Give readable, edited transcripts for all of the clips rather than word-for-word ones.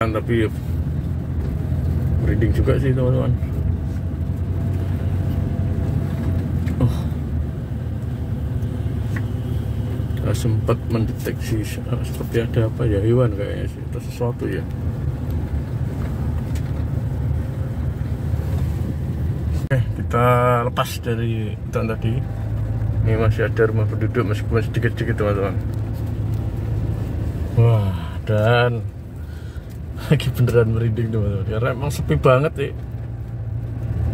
Tapi merinding juga sih teman-teman. Sempat mendeteksi seperti ada apa ya, hewan kayaknya sih atau sesuatu ya. Oke, kita lepas dari hutan tadi. Ini masih ada rumah penduduk meskipun sedikit-sedikit teman-teman. Wah, dan lagi beneran merinding teman-teman, karena emang sepi banget sih,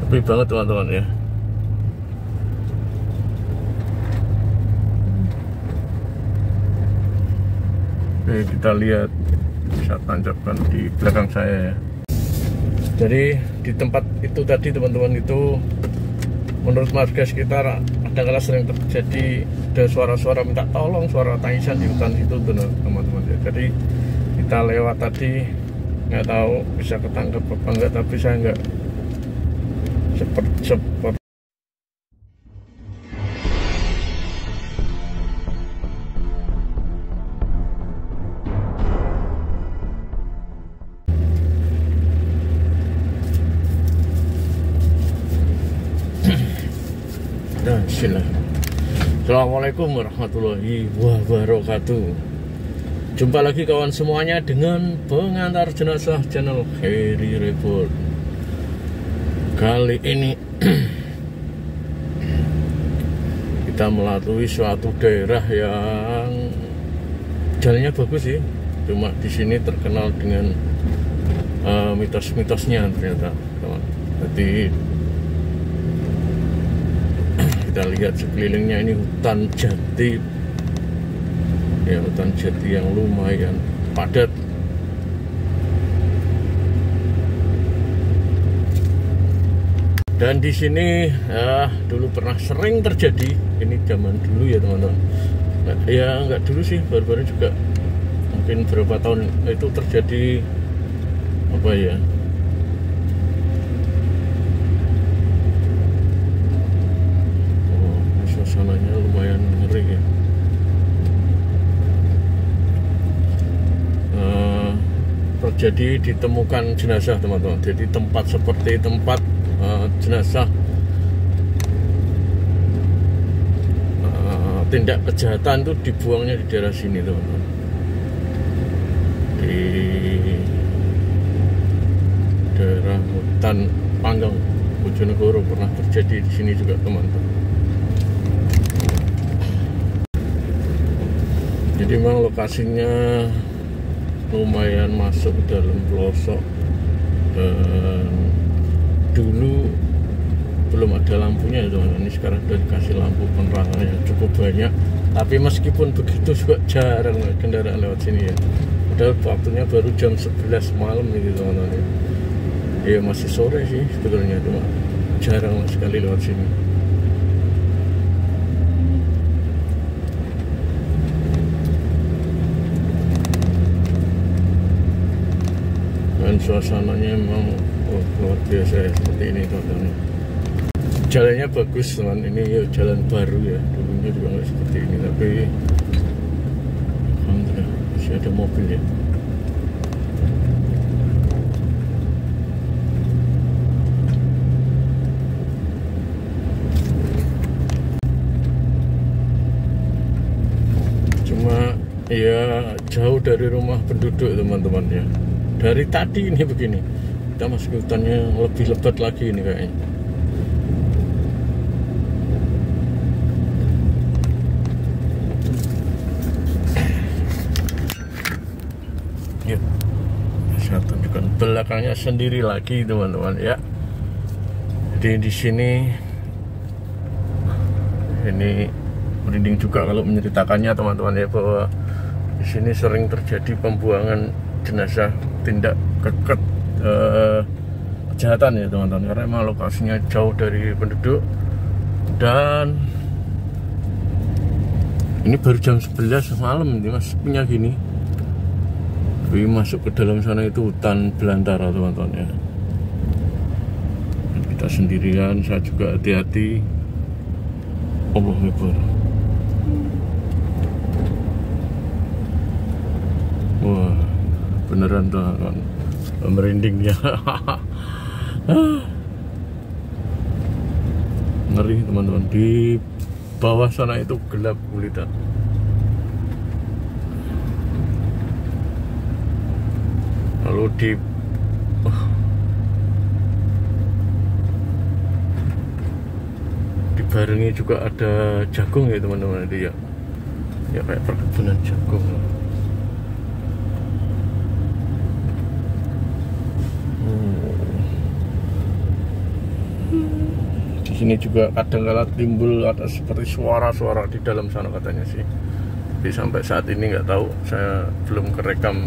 sepi banget teman-teman ya. Oke, kita lihat, bisa tancapkan di belakang saya ya. Jadi di tempat itu tadi teman-teman, itu menurut warga sekitar kadang-kadang sering terjadi ada suara-suara minta tolong, suara tangisan di hutan itu teman-teman ya. Jadi kita lewat tadi, nggak tahu bisa ketangkep apa enggak, tapi saya nggak seperti dan silah. Assalamualaikum warahmatullahi wabarakatuh. Jumpa lagi kawan semuanya dengan pengantar jenazah channel Heri Report. Kali ini kita melalui suatu daerah yang jalannya bagus sih, cuma di sini terkenal dengan mitos-mitosnya ternyata teman. Jadi kita lihat sekelilingnya ini hutan jati ya, hutan jati yang lumayan padat. Dan di sini dulu pernah sering terjadi, ini zaman dulu ya teman-teman. Ya nggak dulu sih, baru-baru juga, mungkin beberapa tahun itu terjadi apa ya, suasananya lumayan ngeri ya. Terjadi ditemukan jenazah teman-teman. Jadi tempat seperti tempat jenazah tindak kejahatan itu dibuangnya di daerah sini teman-teman. Di daerah hutan Panggang Bojonegoro pernah terjadi di sini juga teman-teman. Jadi memang lokasinya lumayan masuk ke dalam pelosok, dan dulu belum ada lampunya ya teman-teman. Ini sekarang sudah dikasih lampu penerangan yang cukup banyak, tapi meskipun begitu juga jarang kendaraan lewat sini ya. Padahal waktunya baru jam 11 malam ini teman-teman. Ya masih sore sih sebetulnya, cuma jarang sekali lewat sini. Dan suasananya memang luar biasa ya, seperti ini teman-teman. Jalannya bagus teman, ini ya jalan baru ya, dulunya juga nggak seperti ini, tapi alhamdulillah masih ada mobil ya. Cuma ya jauh dari rumah penduduk teman-teman ya. Dari tadi ini begini, kita masuk ke hutannya lebih lebat lagi ini kayaknya. Ya, saya tunjukkan belakangnya sendiri lagi teman-teman ya. Jadi di sini ini merinding juga kalau menceritakannya teman-teman ya, bahwa di sini sering terjadi pembuangan jenazah tindak kejahatan ya teman-teman, karena memang lokasinya jauh dari penduduk. Dan ini baru jam 11 malam ini mas punya gini. Tapi masuk ke dalam sana itu hutan belantara teman-teman ya. Dan kita sendirian, saya juga hati-hati. Allahu Akbar. Wah, beneran teman-teman, merindingnya. Ngeri teman-teman, di bawah sana itu gelap gulita. Lalu dibarengi juga ada jagung ya teman-teman, itu ya kayak perkebunan jagung. Di sini juga kadang-kala timbul ada seperti suara-suara di dalam sana katanya sih. Tapi sampai saat ini nggak tahu, saya belum kerekam.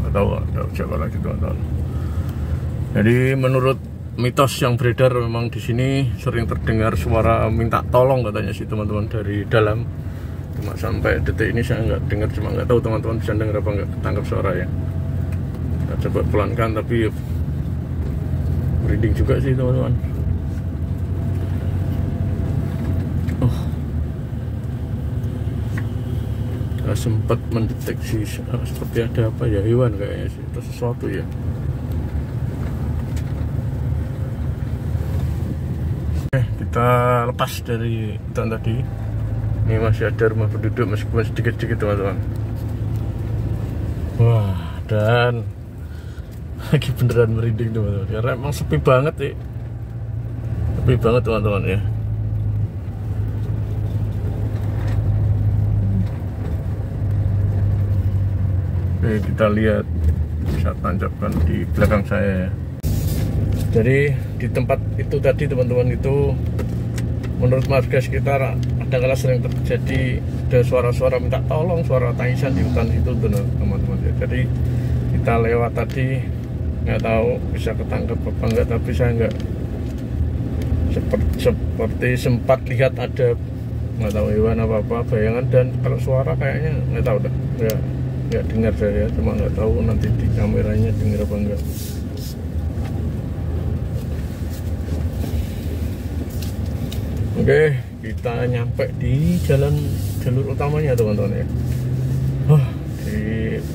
Nggak tahu siapa lagi teman-teman. Jadi menurut mitos yang beredar, memang di sini sering terdengar suara minta tolong katanya sih teman-teman dari dalam. Cuma sampai detik ini saya nggak dengar, cuma nggak tahu teman-teman bisa dengar apa nggak, ketangkap suara ya. Kita coba pelankan, tapi merinding juga sih teman-teman. Sempat mendeteksi seperti ada apa ya, hewan kayaknya sih, atau sesuatu ya. Kita lepas dari hutan tadi. Ini masih ada rumah penduduk meskipun sedikit-sedikit teman-teman. Wah, dan lagi beneran merinding teman-teman, karena emang sepi banget sih, sepi banget teman-teman ya. Oke, kita lihat, bisa tancapkan di belakang saya ya. Jadi di tempat itu tadi teman-teman, itu menurut warga sekitar kadang-kala sering terjadi ada suara-suara minta tolong, suara tangisan di hutan itu teman-teman ya. Jadi kita lewat tadi, nggak tahu bisa ketangkep apa enggak, tapi saya nggak seperti sempat lihat ada, nggak tahu hewan apa bayangan. Dan kalau suara kayaknya nggak tahu dah, nggak dengar saya, cuma nggak tahu nanti di kameranya dengar apa enggak. Oke, kita nyampe di jalur utamanya teman-teman ya. Di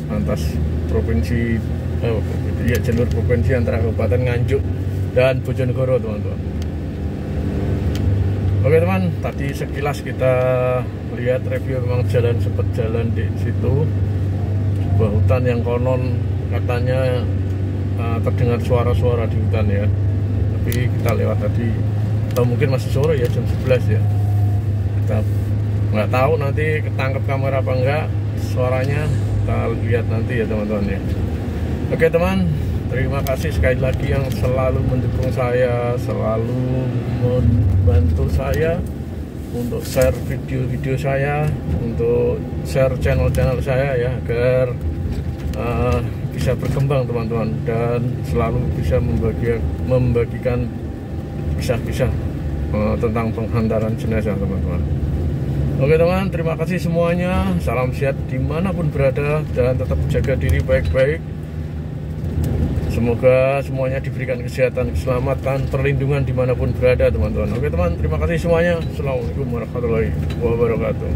atas provinsi, jalur provinsi antara Kabupaten Nganjuk dan Bojonegoro teman-teman. Oke teman, tadi sekilas kita lihat review, memang sempat jalan di situ, sebuah hutan yang konon katanya terdengar suara-suara di hutan ya. Tapi kita lewat tadi, atau mungkin masih sore ya, jam 11 ya. Kita nggak tahu nanti ketangkep kamera apa enggak suaranya, kita lihat nanti ya teman-teman ya. Oke teman, terima kasih sekali lagi yang selalu mendukung saya, selalu membantu saya untuk share video-video saya, untuk share channel-channel saya ya, agar bisa berkembang teman-teman, dan selalu bisa membagikan kisah-kisah tentang penghantaran jenazah teman-teman. Oke teman, terima kasih semuanya, salam sehat dimanapun berada, dan tetap jaga diri baik-baik. Semoga semuanya diberikan kesehatan, keselamatan, perlindungan dimanapun berada teman-teman. Oke teman, terima kasih semuanya. Assalamualaikum warahmatullahi wabarakatuh.